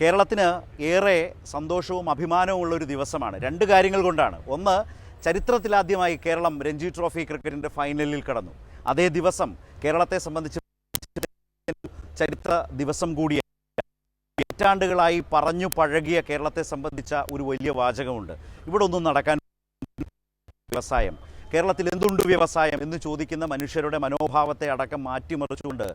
കേരളത്തിന് ഏറെ സന്തോഷവും അഭിമാനവും ഉള്ളൊരു ദിവസമാണ്. രണ്ട് കാര്യങ്ങൾ കൊണ്ടാണ്. ഒന്ന്, ചരിത്രത്തിലാദ്യമായി കേരളം രഞ്ജി ട്രോഫി ക്രിക്കറ്റിൻ്റെ ഫൈനലിൽ കടന്നു. അതേ ദിവസം കേരളത്തെ സംബന്ധിച്ച് ചരിത്ര ദിവസം കൂടിയാണ്. നൂറ്റാണ്ടുകളായി പറഞ്ഞു പഴകിയ കേരളത്തെ സംബന്ധിച്ച ഒരു വലിയ വാചകമുണ്ട്: ഇവിടെ ഒന്നും നടക്കാൻ വ്യവസായം, കേരളത്തിൽ എന്തുണ്ട് വ്യവസായം എന്ന് ചോദിക്കുന്ന മനുഷ്യരുടെ മനോഭാവത്തെ അടക്കം മാറ്റിമറിച്ചുകൊണ്ട്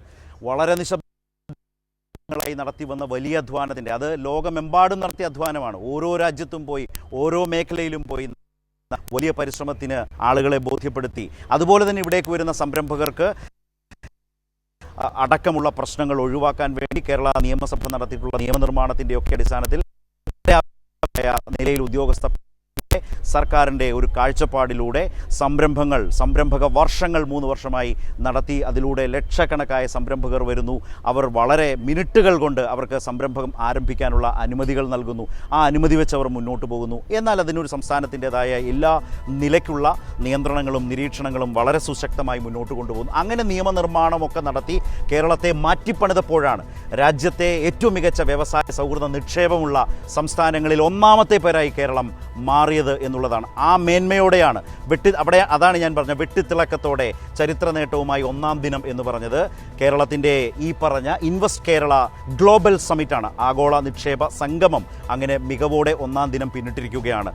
വളരെ നിശബ്ദമായി നടത്തി വന്ന വലിയ അധ്വാനത്തിൻ്റെ, അത് ലോകമെമ്പാടും നടത്തിയ അധ്വാനമാണ്. ഓരോ രാജ്യത്തും പോയി, ഓരോ മേഖലയിലും പോയി വലിയ പരിശ്രമത്തിന് ആളുകളെ ബോധ്യപ്പെടുത്തി. അതുപോലെ തന്നെ ഇവിടേക്ക് വരുന്ന സംരംഭകർക്ക് അടക്കമുള്ള പ്രശ്നങ്ങൾ ഒഴിവാക്കാൻ വേണ്ടി കേരള നിയമസഭ നടത്തിയിട്ടുള്ള നിയമനിർമ്മാണത്തിൻ്റെയൊക്കെ അടിസ്ഥാനത്തിൽ നിലയിൽ ഉദ്യോഗസ്ഥ സർക്കാരിൻ്റെ ഒരു കാഴ്ചപ്പാടിലൂടെ സംരംഭക വർഷങ്ങൾ 3 വർഷമായി നടത്തി. അതിലൂടെ ലക്ഷക്കണക്കായ സംരംഭകർ വരുന്നു. അവർ വളരെ മിനിറ്റുകൾ കൊണ്ട് അവർക്ക് സംരംഭം ആരംഭിക്കാനുള്ള അനുമതികൾ നൽകുന്നു. ആ അനുമതി വെച്ച് അവർ മുന്നോട്ട് പോകുന്നു. എന്നാൽ അതിനൊരു സംസ്ഥാനത്തിൻ്റെതായ എല്ലാ നിലയ്ക്കുള്ള നിയന്ത്രണങ്ങളും നിരീക്ഷണങ്ങളും വളരെ സുശക്തമായി മുന്നോട്ട് കൊണ്ടുപോകുന്നു. അങ്ങനെ നിയമനിർമ്മാണമൊക്കെ നടത്തി കേരളത്തെ മാറ്റിപ്പണിതപ്പോഴാണ് രാജ്യത്തെ ഏറ്റവും മികച്ച വ്യവസായ സൗഹൃദ നിക്ഷേപമുള്ള സംസ്ഥാനങ്ങളിൽ ഒന്നാമത്തെ പേരായി കേരളം മാറിയത് എന്നുള്ളതാണ്. ആ മേന്മയോടെയാണ് അതാണ് ഞാൻ പറഞ്ഞ വെട്ടിത്തിളക്കത്തോടെ ചരിത്ര നേട്ടവുമായി ഒന്നാം ദിനം എന്ന് പറഞ്ഞത്. കേരളത്തിൻ്റെ ഈ പറഞ്ഞ ഇൻവെസ്റ്റ് കേരള ഗ്ലോബൽ സമ്മിറ്റാണ്, ആഗോള നിക്ഷേപ സംഗമം. അങ്ങനെ മികവോടെ ഒന്നാം ദിനം പിന്നിട്ടിരിക്കുകയാണ്.